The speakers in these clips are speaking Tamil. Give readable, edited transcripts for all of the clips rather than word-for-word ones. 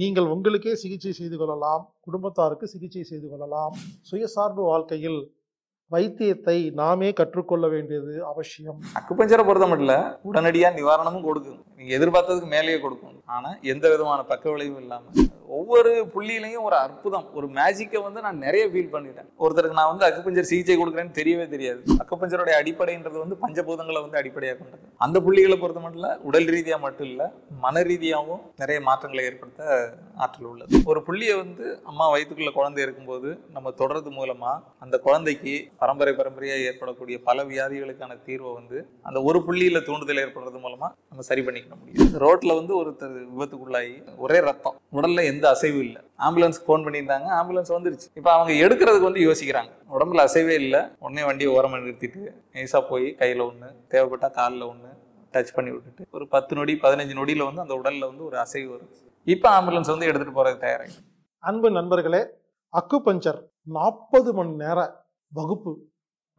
நீங்கள் உங்களுக்கே சிகிச்சை செய்து கொள்ளலாம், குடும்பத்தாருக்கு சிகிச்சை செய்து கொள்ளலாம். சுயசார்பு வாழ்க்கையில் வைத்தியத்தை நாமே கற்றுக்கொள்ள வேண்டியது அவசியம். அக்குபஞ்சரை பொறுத்த மட்டும் இல்ல, உடனடியா நிவாரணமும் கொடுக்கும், நீங்க எதிர்பார்த்ததுக்கு மேலேயே கொடுக்கும். ஆனா எந்த விதமான பக்க விளைவும் இல்லாம ஒவ்வொரு புள்ளியிலையும் ஒரு அற்புதம், ஒரு மேஜிக்கை வந்து நான் நிறைய ஃபீல் பண்ணிட்டேன். ஒருத்தருக்கு நான் வந்து அக்குபஞ்சர் சிகிச்சை கொடுக்குறேன்னு தெரியவே தெரியாது. அக்குபஞ்சரோட அடிப்படைன்றது வந்து பஞ்சபூதங்களை வந்து அடிப்படையாக கொண்டது. அந்த புள்ளிகளை பொறுத்த மட்டும் இல்ல, உடல் ரீதியா மட்டும் இல்ல, மன ரீதியாகவும் நிறைய மாற்றங்களை ஏற்படுத்த ஆற்றல் உள்ளது. ஒரு புள்ளியை வந்து அம்மா வயிற்றுக்குள்ள குழந்தை இருக்கும்போது நம்ம தொடர்றது மூலமா அந்த குழந்தைக்கு பரம்பரையா ஏற்படக்கூடிய பல வியாதிகளுக்கான தீர்வை வந்து அந்த ஒரு புள்ளியில தூண்டுதல் ஏற்படுறது மூலமா நம்ம சரி பண்ணிக்க முடியும். ரோட்ல வந்து ஒருத்தர் விபத்துக்குள்ளாகி ஒரே ரத்தம், உடல்ல எந்த அசைவும் இல்லை, ஆம்புலன்ஸ்க்கு போன் பண்ணியிருந்தாங்க, ஆம்புலன்ஸ் வந்துருச்சு. இப்ப அவங்க எடுக்கிறதுக்கு வந்து யோசிக்கிறாங்க, உடம்புல அசைவே இல்லை, உடனே வண்டியை ஓரமா நிறுத்திட்டு நைஸா போய் கையில ஒண்ணு, தேவைப்பட்டா காலில் ஒண்ணு டச் பண்ணி விட்டுட்டு ஒரு 10 நொடி 15 நொடியில வந்து அந்த உடல்ல வந்து ஒரு அசைவு வரும். இப்ப ஆம்புலன்ஸ் வந்து எடுத்துட்டு போறதுக்கு தயாராகி. அன்பு நண்பர்களே, அக்குபஞ்சர் 40 மணி நேர வகுப்பு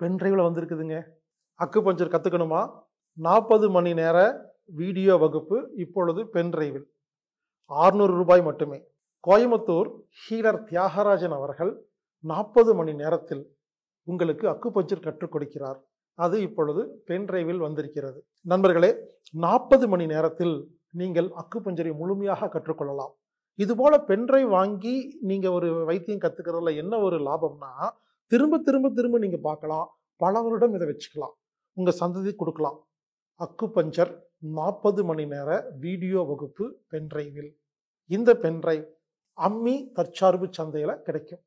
பென்ட்ரைவில் வந்திருக்குதுங்க. அக்குபஞ்சர் கற்றுக்கணுமா? 40 மணி நேர வீடியோ வகுப்பு இப்பொழுது பென்ட்ரைவில் 600 ரூபாய் மட்டுமே. கோயம்புத்தூர் ஹீலர் தியாகராஜன் அவர்கள் 40 மணி நேரத்தில் உங்களுக்கு அக்குபஞ்சர் கற்றுக் கொடுக்கிறார். அது இப்பொழுது பென்ட்ரைவில் வந்திருக்கிறது. நண்பர்களே, 40 மணி நேரத்தில் நீங்கள் அக்குபஞ்சரை முழுமையாக கற்றுக்கொள்ளலாம். இதுபோல பென்ட்ரைவ் வாங்கி நீங்க ஒரு வைத்தியம் கத்துக்கிறதுல என்ன ஒரு லாபம்னா, திரும்ப திரும்ப திரும்ப நீங்க பார்க்கலாம், பல வருடம் இதை வச்சுக்கலாம், உங்க சந்ததி கொடுக்கலாம். அக்குபஞ்சர் 40 மணி நேர வீடியோ வகுப்பு பென்ட்ரைவில். இந்த பென்ட்ரைவ் அம்மி தற்சார்பு சந்தையில கிடைக்கும்.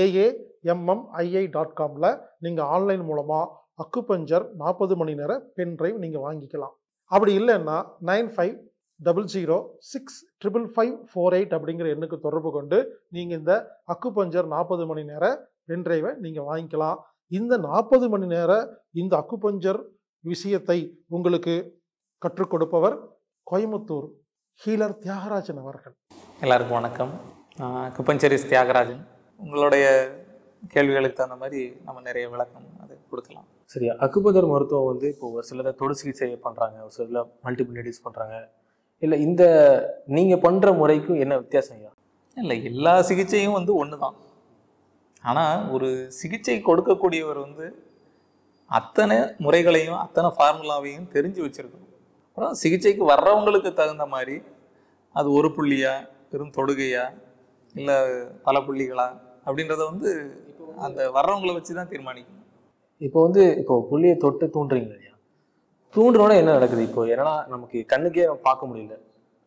AAMMII.comல நீங்க ஆன்லைன் மூலமா அக்குபஞ்சர் 40 மணி நேர பென்ட்ரைவ் நீங்க வாங்கிக்கலாம். அப்படி இல்லைன்னா 9500655548 அப்படிங்கிற எண்ணுக்கு தொடர்பு கொண்டு நீங்க இந்த அக்குபஞ்சர் 40 மணி நேர பென்ட்ரைவை நீங்க வாங்கிக்கலாம். இந்த 40 மணி நேர இந்த அக்குபஞ்சர் விஷயத்தை உங்களுக்கு கற்றுக் கொடுப்பவர் கோயம்புத்தூர் ஹீலர் தியாகராஜன் அவர்கள். எல்லாருக்கும் வணக்கம். அக்குபஞ்சரிஸ்ட் தியாகராஜன். உங்களுடைய கேள்விகளுக்கு தகுந்த மாதிரி நம்ம நிறைய விளக்கம் அது கொடுக்கலாம். சரியா, அக்குபஞ்சர் மருத்துவம் வந்து இப்போ ஒரு சிலர் தொடு சிகிச்சை பண்ணுறாங்க, ஒரு சிலர் மல்டிபிள் பண்ணுறாங்க. இல்லை, இந்த நீங்கள் பண்ணுற முறைக்கும் என்ன வித்தியாசம் ஐயா? இல்லை, எல்லா சிகிச்சையும் வந்து ஒன்று தான். ஆனால் ஒரு சிகிச்சை கொடுக்கக்கூடியவர் வந்து அத்தனை முறைகளையும் அத்தனை ஃபார்முலாவையும் தெரிஞ்சு வச்சுருக்கணும். அப்புறம் சிகிச்சைக்கு வர்றவங்களுக்கு தகுந்த மாதிரி அது ஒரு புள்ளியா, பெரும் தொடுகையா, இல்லை பல புள்ளிகளா அப்படின்றத வந்து அந்த வர்றவங்களை வச்சு தான் தீர்மானிக்கணும். இப்போ புள்ளியை தொட்டு தூண்டுறீங்க இல்லையா, தூண்டுறோன்னா என்ன நடக்குது? இப்போ ஏன்னா நமக்கு கண்ணுக்கே பார்க்க முடியல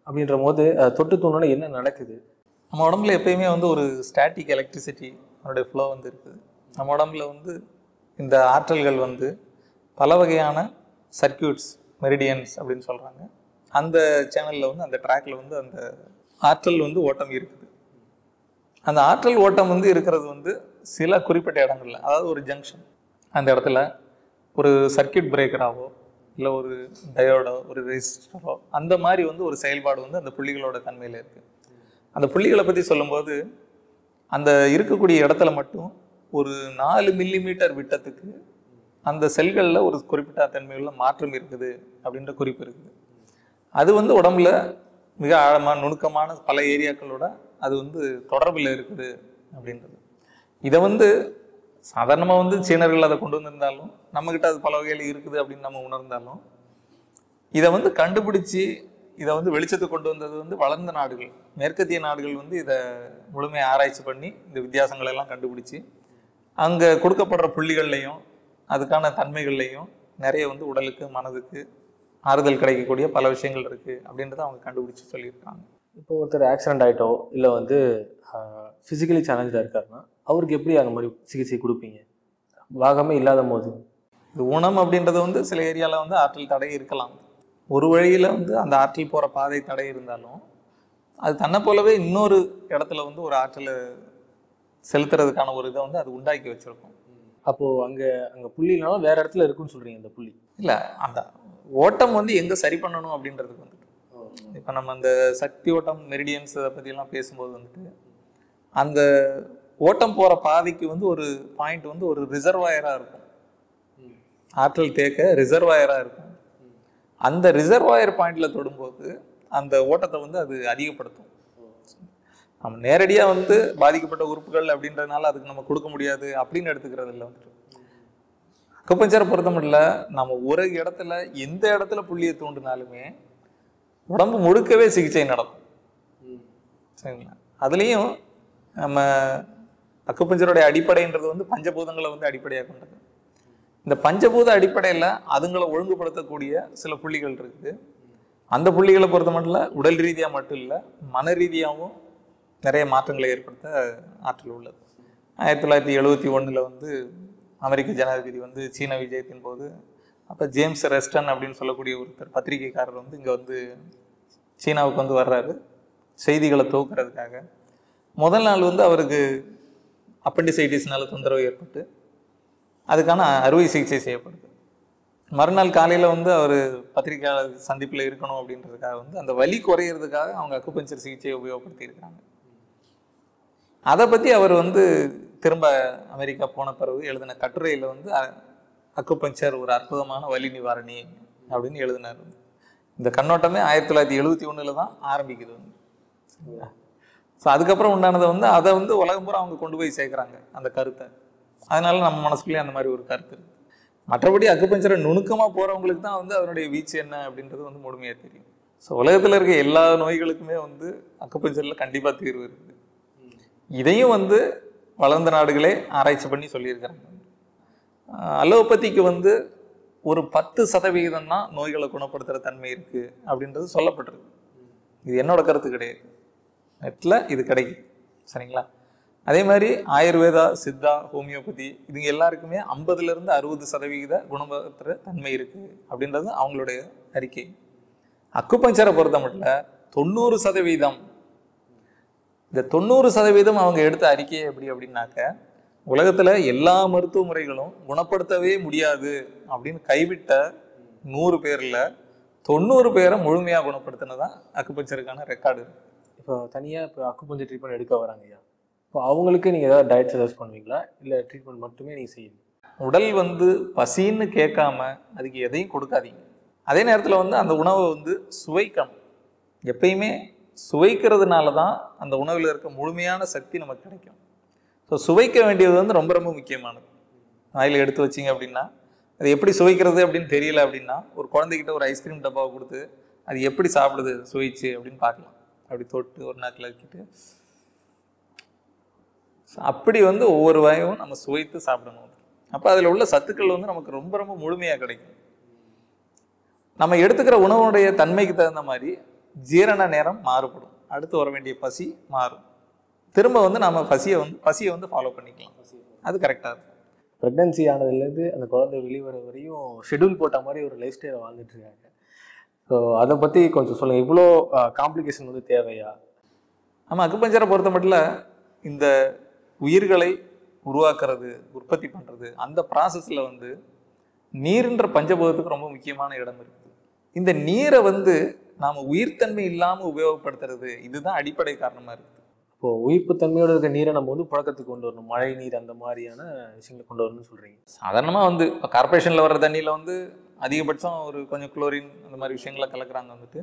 அப்படின்ற போது தொட்டு தூண்டோன்னா என்ன நடக்குது? நம்ம உடம்புல எப்பயுமே வந்து ஒரு ஸ்டாட்டிக் எலக்ட்ரிசிட்டி அதனுடைய ஃப்ளோ வந்து இருக்குது. நம்ம உடம்புல வந்து இந்த ஆற்றல்கள் வந்து பல வகையான சர்க்கியூட்ஸ், மெரிடியன்ஸ் அப்படின்னு சொல்கிறாங்க. அந்த சேனலில் வந்து அந்த ட்ராக்ல வந்து அந்த ஆற்றல் வந்து ஓட்டம் இருக்குது. அந்த ஆற்றல் ஓட்டம் வந்து இருக்கிறது வந்து சில குறிப்பிட்ட இடங்கள்ல, அதாவது ஒரு ஜங்ஷன், அந்த இடத்துல ஒரு சர்க்கியூட் பிரேக்கராகவோ இல்லை ஒரு டயோடோ ஒரு ரெசிஸ்டரோ அந்த மாதிரி வந்து ஒரு செயல்பாடு வந்து அந்த புள்ளிகளோட தன்மையில் இருக்குது. அந்த புள்ளிகளை பற்றி சொல்லும்போது அந்த இருக்கக்கூடிய இடத்துல மட்டும் ஒரு 4 மில்லிமீட்டர் விட்டத்துக்கு அந்த செல்களில் ஒரு குறிப்பிட்ட தன்மையுள்ள மாற்றம் இருக்குது அப்படின்ற குறிப்பு இருக்குது. அது வந்து உடம்புல மிக ஆழமான நுணுக்கமான பல ஏரியாக்களோட அது வந்து தொடர்பில் இருக்குது அப்படின்றது. இதை வந்து சாதாரணமாக வந்து சீனர்கள் அதை கொண்டு வந்திருந்தாலும், நம்மக்கிட்ட அது பல வகையில் இருக்குது அப்படின்னு நம்ம உணர்ந்தாலும், இதை வந்து கண்டுபிடிச்சி இதை வந்து வெளிச்சத்துக்கு கொண்டு வந்தது வந்து வளர்ந்த நாடுகள், மேற்கத்திய நாடுகள் வந்து இதை முழுமையாக ஆராய்ச்சி பண்ணி இந்த வித்தியாசங்களை எல்லாம் கண்டுபிடிச்சி அங்கே கொடுக்கப்படுற புள்ளிகள்லையும் அதுக்கான தன்மைகள்லையும் நிறைய வந்து உடலுக்கு மனதுக்கு ஆறுதல் கிடைக்கக்கூடிய பல விஷயங்கள் இருக்குது அப்படின்றத அவங்க கண்டுபிடிச்சி சொல்லியிருக்காங்க. இப்போ ஒருத்தர் ஆக்சிடென்ட் ஆகிட்டோ இல்லை வந்து ஃபிசிக்கலி சேலஞ்சாக இருக்காருன்னா அவருக்கு எப்படி அந்த மாதிரி சிகிச்சை கொடுப்பீங்க? பாகமே இல்லாத போது இது ஊனம் அப்படின்றது வந்து சில ஏரியாவில் வந்து ஆற்றல் தடை இருக்கலாம். ஒரு வழியில் வந்து அந்த ஆற்றல் போகிற பாதை தடை இருந்தாலும் அது தன்னை போலவே இன்னொரு இடத்துல வந்து ஒரு ஆற்றலை செலுத்துறதுக்கான ஒரு இதை வந்து அது உண்டாக்கி வச்சுருக்கோம். அப்போது அங்கே புள்ளினாலும் வேறு இடத்துல இருக்குன்னு சொல்கிறீங்க. இந்த புள்ளி இல்லை, அந்த ஓட்டம் வந்து எங்கே சரி பண்ணணும் அப்படின்றதுக்கு வந்துட்டு இப்போ நம்ம அந்த சக்தி ஓட்டம், மெரிடியன்ஸ் அதை பற்றியெல்லாம் பேசும்போது வந்துட்டு அந்த ஓட்டம் போகிற பாதைக்கு வந்து ஒரு பாயிண்ட் வந்து ஒரு ரிசர்வாயராக இருக்கும், ஆற்றல் தேக்க ரிசர்வாயராக இருக்கும். அந்த ரிசர்வாயர் பாயிண்ட்ல தொடும்போது அந்த ஓட்டத்தை வந்து அது அதிகப்படுத்தும். நம்ம நேரடியா வந்து பாதிக்கப்பட்ட உறுப்புகள் அப்படின்றதுனால அதுக்கு நம்ம கொடுக்க முடியாது அப்படின்னு எடுத்துக்கிறது இல்லை. வந்துட்டு அக்குபஞ்சரை பொறுத்த மட்டும் நம்ம ஒரு இடத்துல எந்த இடத்துல புள்ளியை தூண்டினாலுமே உடம்பு முழுக்கவே சிகிச்சை நடக்கும். சரிங்களா? அதுலேயும் நம்ம அக்குபஞ்சருடைய அடிப்படைன்றது வந்து பஞ்சபூதங்களை வந்து அடிப்படையாக கொண்டது. இந்த பஞ்சபூத அடிப்படையில் அதுங்களை ஒழுங்குபடுத்தக்கூடிய சில புள்ளிகள் இருக்குது. அந்த புள்ளிகளை பொறுத்த மட்டும் உடல் ரீதியாக மட்டும் இல்லை, மன ரீதியாகவும் நிறைய மாற்றங்களை ஏற்படுத்த ஆற்றல் உள்ளது. 1971 வந்து அமெரிக்க ஜனாதிபதி வந்து சீன விஜயத்தின் போது அப்போ ஜேம்ஸ் ரெஸ்டன் அப்படின்னு சொல்லக்கூடிய ஒருத்தர் பத்திரிகைக்காரர் வந்து இங்கே வந்து சீனாவுக்கு வந்து வர்றாரு செய்திகளை துவக்கிறதுக்காக. முதல் நாள் வந்து அவருக்கு அப்பெண்டிசைட்டிஸ்னால தொந்தரவு ஏற்பட்டு அதுக்கான அறுவை சிகிச்சை செய்யப்படுது. மறுநாள் காலையில் வந்து அவர் பத்திரிகையாளர் சந்திப்பில் இருக்கணும் அப்படின்றதுக்காக வந்து அந்த வலி குறையிறதுக்காக அவங்க அக்குபஞ்சர் சிகிச்சையை உபயோகப்படுத்தி இருக்காங்க. அதை பற்றி அவர் வந்து திரும்ப அமெரிக்கா போன பிறகு எழுதின கட்டுரையில் வந்து அக்குபஞ்சர் ஒரு அற்புதமான வலி நிவாரணி அப்படின்னு எழுதினார். இந்த கண்ணோட்டமே 1971 தான் ஆரம்பிக்குது வந்து. ஸோ அதுக்கப்புறம் உண்டானதை வந்து அதை வந்து உலகம் பூரா அவங்க கொண்டு போய் சேர்க்குறாங்க அந்த கருத்தை. அதனால நம்ம மனசுக்குள்ளேயே அந்த மாதிரி ஒரு கருத்து இருக்குது. மற்றபடி அக்குபஞ்சரை நுணுக்கமாக போகிறவங்களுக்கு தான் வந்து அதனுடைய வீச்சு என்ன அப்படின்றது வந்து முழுமையாக தெரியும். ஸோ உலகத்தில் இருக்க எல்லா நோய்களுக்குமே வந்து அக்குபஞ்சரில் கண்டிப்பாக தீர்வு இருக்குது. இதையும் வந்து வளர்ந்த நாடுகளே ஆராய்ச்சி பண்ணி சொல்லியிருக்கிறாங்க. அலோபதிக்கு வந்து ஒரு 10% தான் நோய்களை குணப்படுத்துகிற தன்மை இருக்குது அப்படின்றது சொல்லப்பட்டிருக்கு. இது என்னோட கருத்து கிடையாது, நெட்டில் இது கிடைக்குது. சரிங்களா? அதே மாதிரி ஆயுர்வேதா, சித்தா, ஹோமியோபதி இதுங்க எல்லாருக்குமே 50-60% குணப்படுத்துகிற தன்மை இருக்குது அப்படின்றது அவங்களுடைய அறிக்கை. அக்குபஞ்சரை பொறுத்த மட்டும் 90%. இந்த 90% அவங்க எடுத்த அறிக்கையை எப்படி அப்படின்னாக்க, உலகத்தில் எல்லா மருத்துவ முறைகளும் குணப்படுத்தவே முடியாது அப்படின்னு கைவிட்ட 100 பேரில் 90 பேரை முழுமையாக குணப்படுத்தினதான் அக்குபஞ்சருக்கான ரெக்கார்டு. இப்போ தனியாக இப்போ அக்குபஞ்சர் ட்ரீட்மெண்ட் எடுக்க வராங்க ஐயா, இப்போ அவங்களுக்கு நீங்கள் ஏதாவது டயட் சஜஸ்ட் பண்ணுவீங்களா, இல்லை ட்ரீட்மெண்ட் மட்டுமே நீங்கள் செய்யணும்? உடல் வந்து பசின்னு கேட்காம அதுக்கு எதையும் கொடுக்காதீங்க. அதே நேரத்தில் வந்து அந்த உணவை வந்து சுவைக்கணும். எப்பயுமே சுவைக்கிறதுனால தான் அந்த உணவில் இருக்க முழுமையான சக்தி நமக்கு கிடைக்கும். ஸோ சுவைக்க வேண்டியது வந்து ரொம்ப ரொம்ப முக்கியமானது. வாயில் எடுத்து வச்சிங்க அப்படின்னா அது எப்படி சுவைக்கிறது அப்படின்னு தெரியல அப்படின்னா ஒரு குழந்தைகிட்ட ஒரு ஐஸ்கிரீம் டப்பாவை கொடுத்து அது எப்படி சாப்பிடுது சுவைச்சு அப்படின்னு பார்க்கலாம். அப்படி தொட்டு ஒரு நாக்கில் வச்சுட்டு அப்படி வந்து ஒவ்வொரு வாயும் நம்ம சுவைத்து சாப்பிடணும். அப்போ அதில் உள்ள சத்துக்கள் வந்து நமக்கு ரொம்ப ரொம்ப முழுமையாக கிடைக்கும். நம்ம எடுத்துக்கிற உணவுடைய தன்மைக்கு தகுந்த மாதிரி ஜீரண நேரம் மாறுபடும், அடுத்து வர வேண்டிய பசி மாறும். திரும்ப வந்து நம்ம பசியை வந்து ஃபாலோ பண்ணிக்கலாம். அது கரெக்டாக இருக்கும். ப்ரெக்னன்சி ஆனதுலேருந்து அந்த குழந்தை வெளிவர வரையும் ஷெடியூல் போட்ட மாதிரி ஒரு லைஃப் ஸ்டைலை வாழ்ந்துட்டு இருக்காங்க. ஸோ அதை பற்றி கொஞ்சம் சொல்லுங்கள். இவ்வளோ காம்ப்ளிகேஷன் வந்து தேவையா? நம்ம அக்குபஞ்சரை பொறுத்த மட்டும் இந்த உயிர்களை உருவாக்குறது, உற்பத்தி பண்ணுறது, அந்த ப்ராசஸில் வந்து நீர்ன்ற பஞ்சபூதத்துக்கு ரொம்ப முக்கியமான இடம் இருக்குது. இந்த நீரை வந்து நாம் உயிர்த்தன்மை இல்லாமல் உபயோகப்படுத்துறது இதுதான் அடிப்படை காரணமாக இருக்குது. இப்போது உயிர்ப்புத்தன்மையோடு இருக்க நீரை நம்ம வந்து புழக்கத்துக்கு கொண்டு வரணும், மழை நீர் அந்த மாதிரியான விஷயங்களை கொண்டு வரணும்னு சொல்கிறீங்க. சாதாரணமாக வந்து இப்போ கார்பரேஷனில் வர்ற தண்ணியில் வந்து அதிகபட்சம் ஒரு கொஞ்சம் குளோரின் அந்த மாதிரி விஷயங்களை கலக்குறாங்க வந்துட்டு.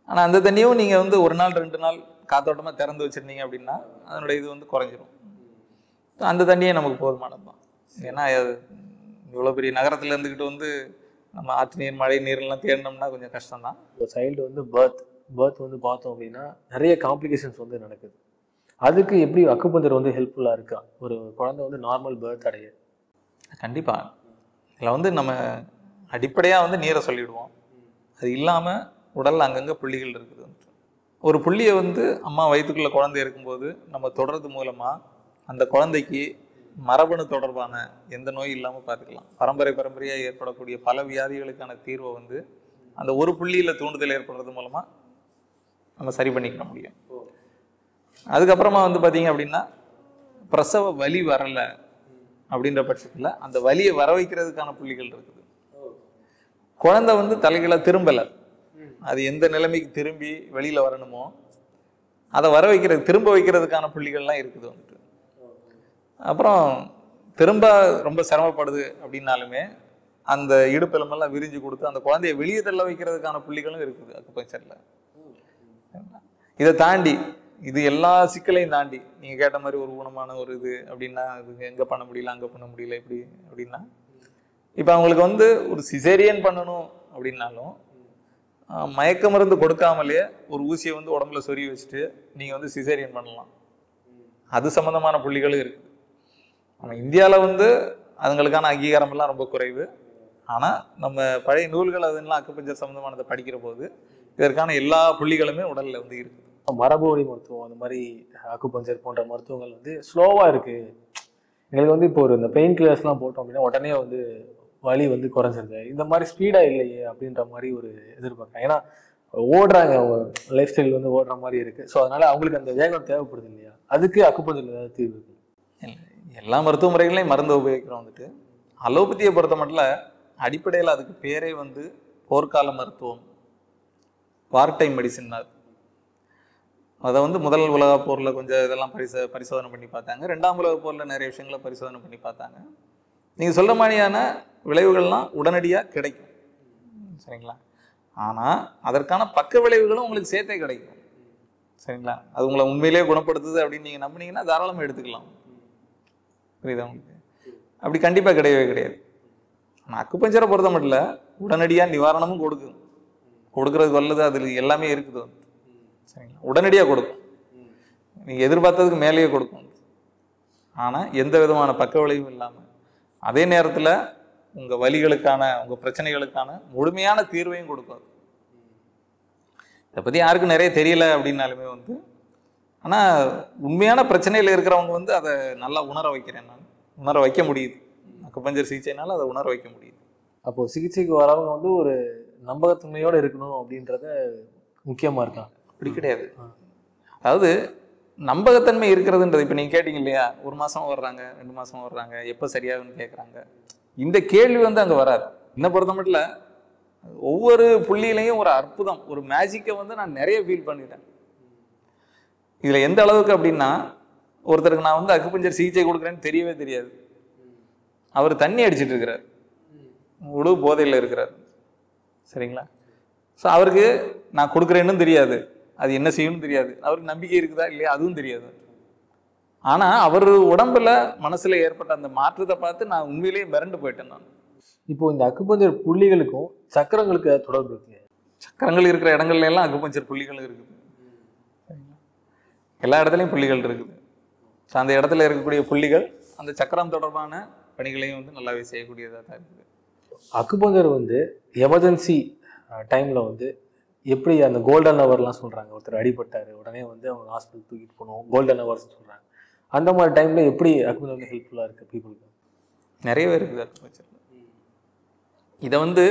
ஆனால் அந்த தண்ணியும் நீங்கள் வந்து 1 நாள் 2 நாள் காத்தோட்டமாக திறந்து வச்சுருந்தீங்க அப்படின்னா அதனுடைய இது வந்து குறைஞ்சிரும். அந்த தண்ணியே நமக்கு போதுமானது தான். ஏன்னா இவ்வளோ பெரிய நகரத்தில் இருந்துக்கிட்டு வந்து நம்ம ஆற்று நீர், மழை நீர்லாம் தேடினோம்னா கொஞ்சம் கஷ்டம்தான். இப்போ சைல்டு வந்து பர்த் வந்து பார்த்தோம் அப்படின்னா நிறைய காம்ப்ளிகேஷன்ஸ் வந்து நடக்குது. அதுக்கு எப்படி அக்குபஞ்சர் வந்து ஹெல்ப்ஃபுல்லாக இருக்கா ஒரு குழந்தை வந்து நார்மல் பர்த் அடைய? கண்டிப்பாக இதில் வந்து நம்ம அடிப்படையாக வந்து நீரை சொல்லிவிடுவோம். அது இல்லாமல் உடலில் அங்கங்கே புள்ளிகள் இருக்குது. ஒரு புள்ளியை வந்து அம்மா வயிற்றுக்குள்ளே குழந்தை இருக்கும்போது நம்ம தொடர்றது மூலமாக அந்த குழந்தைக்கு மரபணு தொடர்பான எந்த நோய் இல்லாமல் பார்த்துக்கலாம். பரம்பரையாக ஏற்படக்கூடிய பல வியாதிகளுக்கான தீர்வை வந்து அந்த ஒரு புள்ளியில் தூண்டுதல் ஏற்படுறது மூலமாக நம்ம சரி பண்ணிக்க முடியும். அதுக்கப்புறமா வந்து பார்த்தீங்க அப்படின்னா பிரசவ வலி வரலை அப்படின்ற பட்சத்தில் அந்த வலியை வர வைக்கிறதுக்கான புள்ளிகள் இருக்குது. குழந்தை வந்து தலைகளை திரும்பலை, அது எந்த நிலைமைக்கு திரும்பி வெளியில் வரணுமோ அதை வர வைக்கிறது, திரும்ப வைக்கிறதுக்கான புள்ளிகள்லாம் இருக்குது வந்துட்டு. அப்புறம் திரும்ப ரொம்ப சிரமப்படுது அப்படின்னாலுமே அந்த இடுப்பெலும்பெல்லாம் விரிஞ்சு கொடுத்து அந்த குழந்தைய வெளியே தள்ள வைக்கிறதுக்கான புள்ளிகளும் இருக்குது அக்குபஞ்சரில். இதை தாண்டி இது எல்லா சிக்கலையும் தாண்டி நீங்கள் கேட்ட மாதிரி ஒரு ஊனமான ஒரு இது அப்படின்னா அது எங்கே பண்ண முடியல அங்கே பண்ண முடியல இப்படி அப்படின்னா இப்போ அவங்களுக்கு வந்து ஒரு சிசேரியன் பண்ணணும் அப்படின்னாலும் மயக்க மருந்து கொடுக்காமலே ஒரு ஊசியை வந்து உடம்புல சொருகி வச்சுட்டு நீங்கள் வந்து சிசேரியன் பண்ணலாம். அது சம்மந்தமான புள்ளிகளும் இருக்குது. நம்ம இந்தியாவில் வந்து அதுங்களுக்கான அங்கீகாரம் எல்லாம் ரொம்ப குறைவு. ஆனால் நம்ம பழைய நூல்கள் அதெல்லாம் அக்குபஞ்சர் சம்மந்தமானதை படிக்கிற போது இதற்கான எல்லா புள்ளிகளுமே உடலில் வந்து இருக்குது. மரபு வழி மருத்துவம் அந்த மாதிரி அக்குபஞ்சர் போன்ற மருத்துவங்கள் வந்து ஸ்லோவாக இருக்குது. எங்களுக்கு வந்து இப்போ இந்த பெயின் கில்லர்ஸ்லாம் போட்டோம் அப்படின்னா உடனே வந்து வலி வந்து குறைஞ்சிருது. இந்த மாதிரி ஸ்பீடாக இல்லையே அப்படின்ற மாதிரி ஒரு எதிர்பார்க்குறேன். ஏன்னா ஓடுறாங்க, அவங்க லைஃப் ஸ்டைல் வந்து ஓடுற மாதிரி இருக்குது. ஸோ அதனால் அவங்களுக்கு அந்த வேகம் தேவைப்படுது இல்லையா? அதுக்கு அக்குபஞ்சர் ஏதாவது தீர்வு இருக்குது? எல்லா மருத்துவ முறைகளையும் மருந்து உபயோகிக்கிறோம். வந்துட்டு அலோபதியை பொறுத்த மட்டும் அடிப்படையில் அதுக்கு பேரே வந்து போர்க்கால மருத்துவம், வார் டைம் மெடிசின். அதை வந்து முதல் உலக போரில் கொஞ்சம் இதெல்லாம் பரிசோதனை பண்ணி பார்த்தாங்க. 2ஆம் உலக போரில் நிறைய விஷயங்களை பரிசோதனை பண்ணி பார்த்தாங்க. நீங்கள் சொல்கிற மாதிரியான விளைவுகள்லாம் உடனடியாக கிடைக்கும், சரிங்களா? ஆனால் அதற்கான பக்க விளைவுகளும் உங்களுக்கு சேர்த்தே கிடைக்கும், சரிங்களா? அது உங்களை உண்மையிலேயே குணப்படுத்துது அப்படின்னு நீங்கள் நம்பினீங்கன்னா தாராளமாக எடுத்துக்கலாம். புரியுதா உங்களுக்கு? அப்படி கண்டிப்பாக கிடையவே கிடையாது. ஆனால் அக்குபஞ்சரை பொறுத்த மட்டும் இல்லை, உடனடியாக நிவாரணமும் கொடுக்கறதுக்கு வல்லது அதில் எல்லாமே இருக்குது வந்து, சரிங்களா? உடனடியாக கொடுக்கும், நீங்கள் எதிர்பார்த்ததுக்கு மேலேயே கொடுக்கும். ஆனால் எந்த விதமான பக்க விளைவும் இல்லாமல் அதே நேரத்தில் உங்கள் வலிகளுக்கான உங்கள் பிரச்சனைகளுக்கான முழுமையான தீர்வையும் கொடுக்கும். இதை பற்றி யாருக்கும் நிறைய தெரியல அப்படின்னாலுமே வந்து, ஆனால் உண்மையான பிரச்சனையில் இருக்கிறவங்க வந்து அதை நல்லா உணர வைக்கிறேன், நான் உணர வைக்க முடியுது. அக்குபஞ்சர் சிகிச்சைனால அதை உணர வைக்க முடியுது. அப்போது சிகிச்சைக்கு வரவங்க வந்து ஒரு நம்பகத்தன்மையோடு இருக்கணும் அப்படின்றத முக்கியமாக இருக்காங்க. அப்படி கிடையாது. அதாவது நம்பகத்தன்மை இருக்கிறதுன்றது இப்போ நீங்கள் கேட்டீங்க இல்லையா, 1 மாதம் வர்றாங்க, 2 மாதம் வர்றாங்க, எப்போ சரியாகுன்னு கேட்குறாங்க. இந்த கேள்வி வந்து அங்கே வராது. என்னை பொறுத்த மட்டும் ஒவ்வொரு புள்ளியிலையும் ஒரு அற்புதம், ஒரு மேஜிக்கை வந்து நான் நிறைய ஃபீல் பண்ணிட்டேன். இதில் எந்த அளவுக்கு அப்படின்னா, ஒருத்தருக்கு நான் வந்து அக்குபஞ்சர் சிகிச்சை கொடுக்குறேன்னு தெரியவே தெரியாது. அவர் தண்ணி அடிச்சிட்டு இருக்கிறார், முழு போதையில் இருக்கிறார், சரிங்களா? ஸோ அவருக்கு நான் கொடுக்குறேன்னு தெரியாது, அது என்ன செய்யணும்னு தெரியாது, அவருக்கு நம்பிக்கை இருக்குதா இல்லையா அதுவும் தெரியாது. ஆனால் அவர் உடம்புல மனசில் ஏற்பட்ட அந்த மாற்றத்தை பார்த்து நான் உண்மையிலேயே மிரண்டு போயிட்டேன். நான் இப்போ இந்த அக்குபஞ்சர் புள்ளிகளுக்கும் சக்கரங்களுக்கு தொடர்பு இருக்கு. சக்கரங்கள் இருக்கிற இடங்கள்ல எல்லாம் அக்குபஞ்சர் புள்ளிகள் இருக்குது, எல்லா இடத்துலையும் புள்ளிகள் இருக்குது. ஸோ அந்த இடத்துல இருக்கக்கூடிய புள்ளிகள் அந்த சக்கரம் தொடர்பான பணிகளையும் வந்து நல்லாவே செய்யக்கூடியதாக தான் இருக்குது. அக்குபஞ்சர் வந்து எமர்ஜென்சி டைமில் வந்து எப்படி அந்த கோல்டன் ஹவர்லாம் சொல்கிறாங்க, ஒருத்தர் அடிபட்டார் உடனே வந்து அவங்க ஹாஸ்பிட்டல் தூக்கிட்டு போகணும், கோல்டன் ஹவர்ஸ்னு சொல்கிறாங்க. அந்த மாதிரி டைமில் எப்படி அக்குபஞ்சர் வந்து ஹெல்ப்ஃபுல்லாக இருக்குது பீப்புளுக்கு? நிறையவே இருக்குது அக்குபஞ்சர். இதை வந்து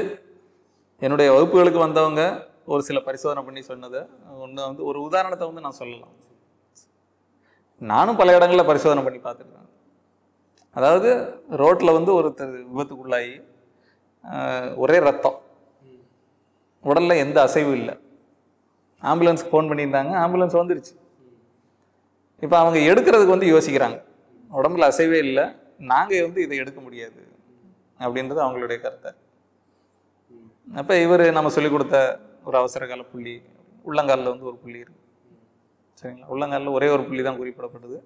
என்னுடைய வகுப்புகளுக்கு வந்தவங்க ஒரு சில பரிசோதனை பண்ணி சொன்னதை ஒன்று வந்து ஒரு உதாரணத்தை வந்து நான் சொல்லலாம். நானும் பல இடங்களில் பரிசோதனை பண்ணி பார்த்துருக்கேன். அதாவது ரோட்டில் வந்து ஒருத்தர் விபத்துக்குள்ளாகி ஒரே ரத்தம், உடலில் எந்த அசைவும் இல்லை. ஆம்புலன்ஸுக்கு ஃபோன் பண்ணியிருந்தாங்க, ஆம்புலன்ஸ் வந்துருச்சு. இப்போ அவங்க எடுக்கிறதுக்கு வந்து யோசிக்கிறாங்க, உடம்புல அசைவே இல்லை, நாங்கள் வந்து இதை எடுக்க முடியாது அப்படின்றது அவங்களுடைய கருத்தை. அப்போ இவர் நம்ம சொல்லிக் கொடுத்த ஒரு அவசர கால புள்ளி, உள்ளங்காலில் வந்து ஒரு புள்ளி இருக்குது, சரிங்களா? உள்ளங்காலில் ஒரே ஒரு புள்ளி தான் குறிப்பிடப்படுது.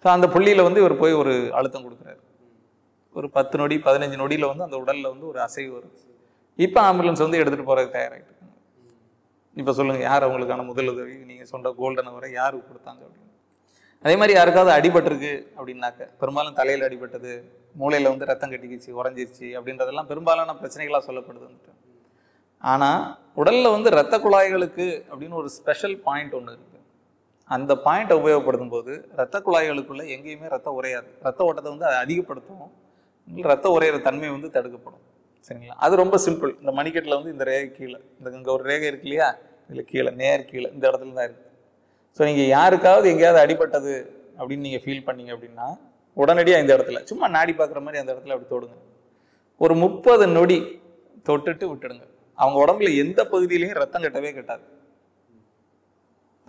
ஸோ அந்த புள்ளியில் வந்து இவர் போய் ஒரு அழுத்தம் கொடுக்குறாரு. ஒரு 10 நொடி 15 நொடியில் வந்து அந்த உடலில் வந்து ஒரு அசைவு வருது. இப்போ ஆம்புலன்ஸ் வந்து எடுத்துகிட்டு போகிறதுக்கு தயாராகிட்டு இருக்காங்க. இப்போ சொல்லுங்கள், யார் அவங்களுக்கான முதலுதவி நீங்கள் சொல்கிற கோல்டன் ஹவரை யாருக்கு கொடுத்தாங்க அப்படின்னு. அதே மாதிரி யாருக்காவது அடிபட்டிருக்கு அப்படின்னாக்க, பெரும்பாலும் தலையில் அடிபட்டது, மூளையில் வந்து ரத்தம் கட்டிக்கிச்சு, உறைஞ்சிருச்சு அப்படின்றதெல்லாம் பெரும்பாலான பிரச்சனைகளாக சொல்லப்படுது வந்துட்டு. ஆனால் உடலில் வந்து இரத்த குழாய்களுக்கு அப்படின்னு ஒரு ஸ்பெஷல் பாயிண்ட் ஒன்று இருக்குது. அந்த பாயிண்ட்டை உபயோகப்படுத்தும் போது இரத்த குழாய்களுக்குள்ளே எங்கேயுமே ரத்தம் உறையாது. ரத்த ஓட்டத்தை வந்து அதை அதிகப்படுத்தும், ரத்த உறையிற தன்மை வந்து தடுக்கப்படும், சரிங்களா? அது ரொம்ப சிம்பிள். இந்த மணிக்கட்டில் வந்து இந்த ரேகை கீழே, இங்கே ஒரு ரேகை இருக்கு இல்லையா, இதில் கீழே நேர் கீழே இந்த இடத்துல தான் இருக்குது. ஸோ நீங்கள் யாருக்காவது எங்கேயாவது அடிபட்டது அப்படின்னு நீங்கள் ஃபீல் பண்ணீங்க அப்படின்னா உடனடியாக இந்த இடத்துல சும்மா நாடி பார்க்குற மாதிரி அந்த இடத்துல அப்படி தொடுங்க. ஒரு 30 நொடி தொட்டுட்டு விட்டுடுங்க. அவங்க உடம்புல எந்த பகுதியிலையும் ரத்தம் கட்டவே கட்டாது,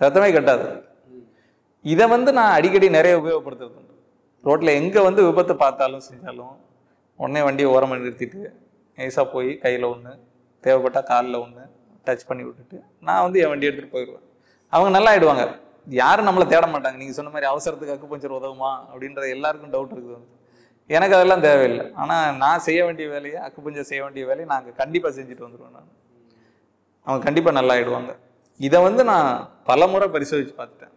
ரத்தமே கட்டாது. இதை வந்து நான் அடிக்கடி நிறைய உபயோகப்படுத்துறது உண்டு. ரோட்டில் எங்கே வந்து விபத்து பார்த்தாலும் செஞ்சாலும் உடனே வண்டியை ஓரமாக நிறுத்திட்டு நைஸாக போய் கையில் ஒன்று, தேவைப்பட்டால் காலில் ஒன்று டச் பண்ணி விட்டுட்டு நான் வந்து என் வண்டி எடுத்துகிட்டு போயிடுவேன். அவங்க நல்லா ஆயிடுவாங்க. யாரும் நம்மளை தேட மாட்டாங்க. நீங்கள் சொன்ன மாதிரி அவசரத்துக்கு அக்குபஞ்சர் உதவுமா அப்படின்ற எல்லாருக்கும் டவுட் இருக்குது வந்து. எனக்கு அதெல்லாம் தேவையில்லை. ஆனால் நான் செய்ய வேண்டிய வேலையை, அக்குபஞ்சர் செய்ய வேண்டிய வேலையை நாங்கள் கண்டிப்பாக செஞ்சுட்டு வந்துடுவேன். நான் அவங்க கண்டிப்பாக நல்லா ஆயிடுவாங்க. இதை வந்து நான் பல முறை பரிசோதித்து பார்த்துட்டேன்.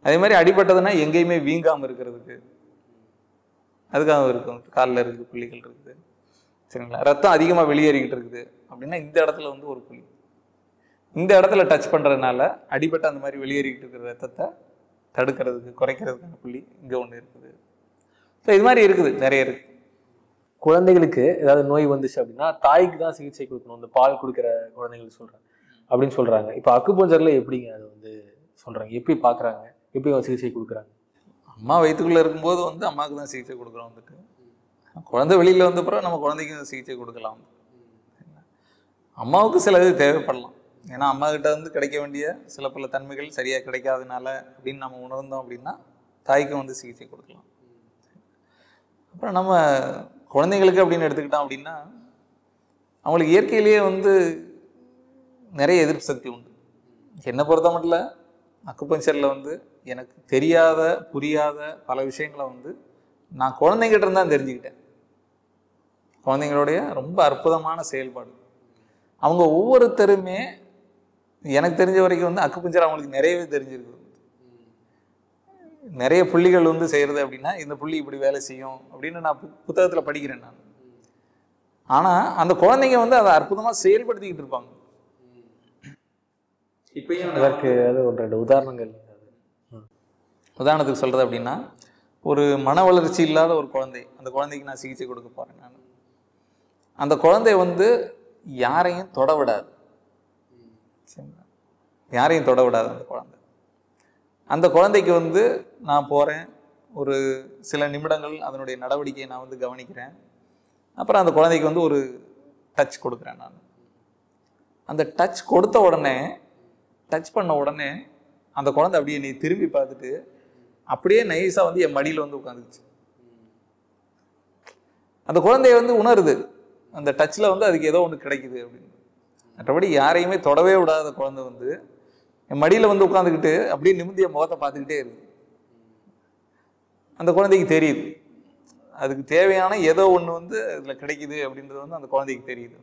அதே மாதிரி அடிபட்டதுன்னா எங்கேயுமே வீங்காமல் இருக்கிறதுக்கு அதுக்காக இருக்கும். காலில் இருக்குது புள்ளிகள் இருக்குது, சரிங்களா? ரத்தம் அதிகமாக வெளியேறிக்கிட்டு இருக்குது அப்படின்னா இந்த இடத்துல வந்து ஒரு புள்ளி, இந்த இடத்துல டச் பண்ணுறதுனால அடிபட்ட அந்த மாதிரி வெளியேறிக்கிட்டு இருக்கிற ரத்தத்தை தடுக்கிறதுக்கு, குறைக்கிறதுக்கான புள்ளி இங்கே ஒன்று இருக்குது. ஸோ இது மாதிரி இருக்குது, நிறைய இருக்குது. குழந்தைகளுக்கு ஏதாவது நோய் வந்துச்சு அப்படின்னா தாய்க்கு தான் சிகிச்சை கொடுக்கணும், இந்த பால் கொடுக்குற குழந்தைங்களுக்கு சொல்கிறேன் அப்படின்னு சொல்கிறாங்க. இப்போ அக்குபஞ்சர்ல எப்படிங்க அதை வந்து சொல்கிறாங்க, எப்படி பார்க்குறாங்க, எப்படி சிகிச்சை கொடுக்குறாங்க? அம்மா வயிற்றுக்குள்ளே இருக்கும்போது வந்து அம்மாவுக்கு தான் சிகிச்சை கொடுக்குறோம். வந்துட்டு குழந்தை வெளியில் வந்த பிறகு நம்ம குழந்தைக்கு சிகிச்சை கொடுக்கலாம். அம்மாவுக்கு சில இது தேவைப்படலாம். ஏன்னா அம்மா கிட்ட வந்து கிடைக்க வேண்டிய சில பல தன்மைகள் சரியாக கிடைக்காதனால அப்படின்னு நம்ம உணர்ந்தோம் அப்படின்னா தாய்க்கு வந்து சிகிச்சை கொடுக்கலாம். அப்புறம் நம்ம குழந்தைங்களுக்கு அப்படின்னு எடுத்துக்கிட்டோம் அப்படின்னா அவங்களுக்கு இயற்கையிலேயே வந்து நிறைய எதிர்ப்பு சக்தி உண்டு. என்னை பொறுத்த மட்டும் அக்குபஞ்சரில் வந்து எனக்கு தெரியாத புரியாத பல விஷயங்களை வந்து நான் குழந்தைங்கிட்ட இருந்தால் தெரிஞ்சுக்கிட்டேன். குழந்தைங்களுடைய ரொம்ப அற்புதமான செயல்பாடு. அவங்க ஒவ்வொருத்தருமே எனக்கு தெரிஞ்ச வரைக்கும் வந்து அக்குபஞ்சர் அவங்களுக்கு நிறையவே தெரிஞ்சிருக்குது. நிறைய புள்ளிகள் வந்து செய்கிறது அப்படின்னா இந்த புள்ளி இப்படி வேலை செய்யும் அப்படின்னு நான் புத்தகத்தில் படிக்கிறேன் நான். ஆனால் அந்த குழந்தைங்க வந்து அதை அற்புதமாக செயல்படுத்திக்கிட்டு இருப்பாங்க. இப்பயும் அதற்கு அது ஒரு 2 உதாரணங்கள். உதாரணத்துக்கு சொல்கிறது அப்படின்னா, ஒரு மன வளர்ச்சி இல்லாத ஒரு குழந்தை, அந்த குழந்தைக்கு நான் சிகிச்சை கொடுக்க போகிறேன். நான் அந்த குழந்தை வந்து யாரையும் தொட விடாது, யாரையும் தொட விடாது அந்த குழந்தை. அந்த குழந்தைக்கு வந்து நான் போகிறேன், ஒரு சில நிமிடங்கள் அதனுடைய நடவடிக்கையை நான் வந்து கவனிக்கிறேன். அப்புறம் அந்த குழந்தைக்கு வந்து ஒரு டச் கொடுக்குறேன் நான். அந்த டச் கொடுத்த உடனே, டச் பண்ண உடனே அந்த குழந்தை அப்படியே என்னை திரும்பி பார்த்துட்டு அப்படியே நைஸாக வந்து என் மடியில் வந்து உட்காந்துச்சு. அந்த குழந்தைய வந்து உணருது அந்த டச்சில் வந்து அதுக்கு ஏதோ ஒன்று கிடைக்குது அப்படின்னு. மற்றபடி யாரையுமே தொடவே விடாத குழந்தை வந்து என் மடியில் வந்து உட்காந்துக்கிட்டு அப்படியே நிமிந்திய முகத்தை பார்த்துக்கிட்டே இருக்கு. அந்த குழந்தைக்கு தெரியுது அதுக்கு தேவையான ஏதோ ஒன்று வந்து அதில் கிடைக்குது அப்படின்றது வந்து அந்த குழந்தைக்கு தெரியுது.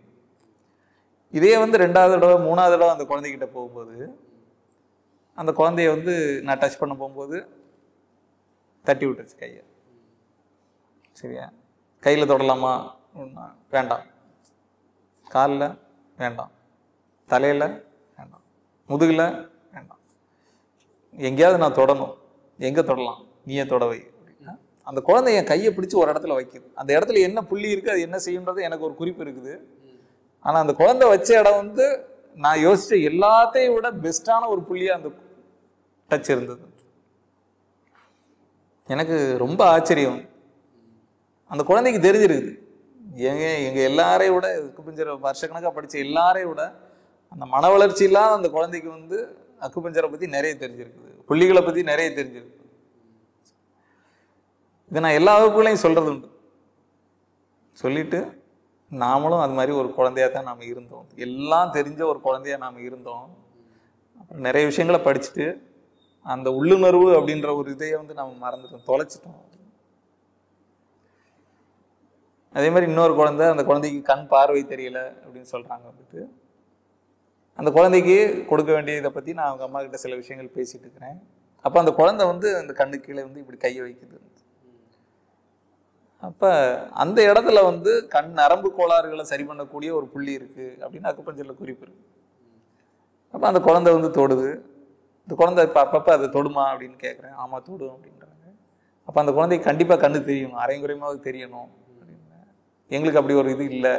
இதே வந்து 2வது தடவை 3வது தடவை அந்த குழந்தைகிட்ட போகும்போது அந்த குழந்தைய வந்து நான் டச் பண்ண போகும்போது தட்டி விட்டுருச்சு கையை. சரியா? கையில் தொடலாமா? வேண்டாம். காலில் வேண்டாம், தலையில் வேண்டாம், முதுகில் வேண்டாம். எங்கேயாவது நான் தொடணும், எங்கே தொடலாம், நீயே தொடவை அப்படின்னா அந்த குழந்தை என் கையை பிடிச்சி ஒரு இடத்துல வைக்குது. அந்த இடத்துல என்ன புள்ளி இருக்குது, அது என்ன செய்யுன்றது எனக்கு ஒரு குறிப்பு இருக்குது. ஆனால் அந்த குழந்தை வச்ச இடம் வந்து நான் யோசிச்ச எல்லாத்தையும் விட பெஸ்டான ஒரு புள்ளியாக அந்த டச் இருந்தது. எனக்கு ரொம்ப ஆச்சரியம். அந்த குழந்தைக்கு தெரிஞ்சிருக்குது எங்க எல்லாரையும் விட அக்குபஞ்சரை வருஷக்கணக்காக படித்த எல்லாரையும் விட அந்த மன வளர்ச்சி இல்லாத அந்த குழந்தைக்கு வந்து அக்குபஞ்சரை பற்றி நிறைய தெரிஞ்சிருக்குது, புள்ளிகளை பற்றி நிறைய தெரிஞ்சிருக்குது. இதை நான் எல்லா வகுப்புகளையும் சொல்கிறது உண்டு. சொல்லிட்டு நாமளும் அது மாதிரி ஒரு குழந்தையாக தான் நாம் இருந்தோம், எல்லாம் தெரிஞ்ச ஒரு குழந்தையாக நாம் இருந்தோம். அப்புறம் நிறைய விஷயங்களை படிச்சுட்டு அந்த உள்ளுணர்வு அப்படின்ற ஒரு இதையை வந்து நம்ம மறந்துட்டோம், தொலைச்சிட்டோம். அதே மாதிரி இன்னொரு குழந்தை, அந்த குழந்தைக்கு கண் பார்வை தெரியல அப்படின்னு சொல்கிறாங்க. வந்துட்டு அந்த குழந்தைக்கு கொடுக்க வேண்டிய இதை பற்றி நான் அவங்க அம்மா கிட்ட சில விஷயங்கள் பேசிகிட்டு இருக்கிறேன். அப்போ அந்த குழந்தை வந்து அந்த கண்ணு கீழே வந்து இப்படி கையை வைக்குது. அப்போ அந்த இடத்துல வந்து கண் நரம்பு கோளாறுகளை சரி பண்ணக்கூடிய ஒரு புள்ளி இருக்குது அப்படின்னு அக்குபஞ்சரில் குறிப்பு இருக்குது. அப்போ அந்த குழந்தை வந்து தொடுது. இந்த குழந்தை இப்போ அப்பப்போ அதை தொடுமா அப்படின்னு கேட்குறேன். ஆமாம் தொடும் அப்படின்றாங்க. அப்போ அந்த குழந்தைக்கு கண்டிப்பாக கண்ணு தெரியணும், அரைங்குறையமாவது தெரியணும் அப்படின்னு. எங்களுக்கு அப்படி ஒரு இது இல்லை.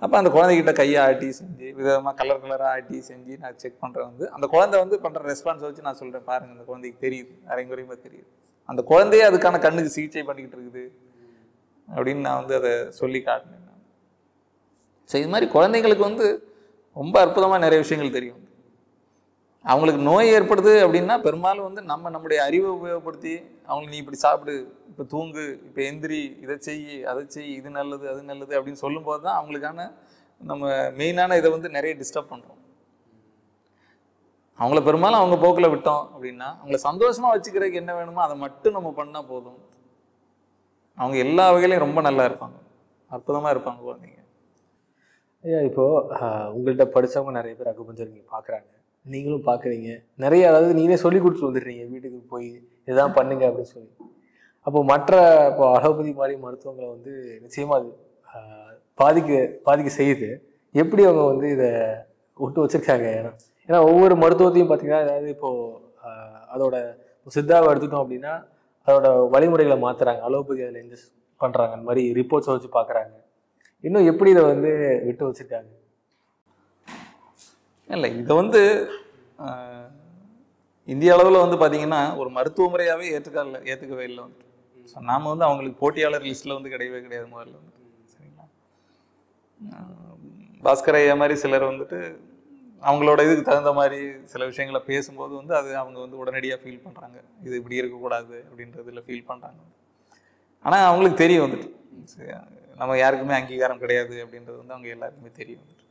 அப்போ அந்த குழந்தைகிட்ட கையை ஆட்டி செஞ்சு விதமாக கலர் கலராக ஆட்டி செஞ்சு நான் செக் பண்ணுறேன். வந்து அந்த குழந்தை வந்து பண்ணுற ரெஸ்பான்ஸை வச்சு நான் சொல்கிறேன், பாருங்கள் அந்த குழந்தைக்கு தெரியுது, அரைங்குறையமாக தெரியுது, அந்த குழந்தையே அதுக்கான கண்ணுக்கு சிகிச்சை பண்ணிக்கிட்டு இருக்குது அப்படின்னு நான் வந்து அதை சொல்லி காட்டினேன். ஸோ இது மாதிரி குழந்தைங்களுக்கு வந்து ரொம்ப அற்புதமாக நிறைய விஷயங்கள் தெரியும். அவங்களுக்கு நோய் ஏற்படுது அப்படின்னா பெரும்பாலும் வந்து நம்மளுடைய அறிவை உபயோகப்படுத்தி அவங்களுக்கு நீ இப்படி சாப்பிடு, இப்போ தூங்கு, இப்போ எந்திரி, இதை செய், அதை செய், இது நல்லது அது நல்லது அப்படின்னு சொல்லும்போது தான் அவங்களுக்கான நம்ம மெயினான இதை வந்து நிறைய டிஸ்டர்ப் பண்ணுறோம். அவங்கள பெரும்பாலும் அவங்க போக்கில் விட்டோம் அப்படின்னா அவங்கள சந்தோஷமா வச்சுக்கிறதுக்கு என்ன வேணுமோ அதை மட்டும் நம்ம பண்ணால் போதும். அவங்க எல்லா வகையிலையும் ரொம்ப நல்லா இருப்பாங்க, அற்புதமா இருப்பாங்க குழந்தைங்க. ஐயா இப்போ உங்கள்கிட்ட படித்தவங்க நிறைய பேர் அக்குபஞ்சர் நீங்கள் பார்க்குறாங்க, நீங்களும் பார்க்குறீங்க, நிறைய அதாவது நீங்களே சொல்லி கொடுத்துட்டு வந்துடுறீங்க வீட்டுக்கு போய் இதுதான் பண்ணுங்க அப்படின்னு சொல்லி. அப்போ மற்ற இப்போ அலோபதி மாதிரி மருத்துவங்களை வந்து நிச்சயமாக அது பாதிக்க செய்யுது. எப்படி அவங்க வந்து இதை விட்டு வச்சிருக்காங்க? ஏன்னா ஒவ்வொரு மருத்துவத்தையும் பார்த்தீங்கன்னா, அதாவது இப்போது அதோட சித்தாவை எடுத்துட்டோம் அப்படின்னா அதோட வழிமுறைகளை மாற்றுறாங்க, அலோபதி அதில் இன்ஜெஸ்ட் பண்ணுறாங்க, அந்த மாதிரி ரிப்போர்ட்ஸை வச்சு பார்க்குறாங்க. இன்னும் எப்படி இதை வந்து விட்டு வச்சிருக்காங்க? இல்லை, இதை வந்து இந்திய அளவில் வந்து பார்த்தீங்கன்னா ஒரு மருத்துவ முறையாகவே ஏற்றுக்கவே இல்லை வந்துட்டு. ஸோ நாம் வந்து அவங்களுக்கு போட்டியாளர் லிஸ்ட்டில் வந்து கிடையவே கிடையாது முதல்ல வந்துட்டு. சரிங்களா, பாஸ்கர் ஐயா மாதிரி சிலர் வந்துட்டு அவங்களோட இதுக்கு தகுந்த மாதிரி சில விஷயங்களை பேசும்போது வந்து அது அவங்க வந்து உடனடியாக ஃபீல் பண்ணுறாங்க, இது இப்படி இருக்கக்கூடாது அப்படின்றதுல ஃபீல் பண்ணுறாங்க. ஆனால் அவங்களுக்கு தெரியும் வந்துட்டு நம்ம யாருக்குமே அங்கீகாரம் கிடையாது அப்படின்றது வந்து அவங்க எல்லாருக்குமே தெரியும் வந்துட்டு.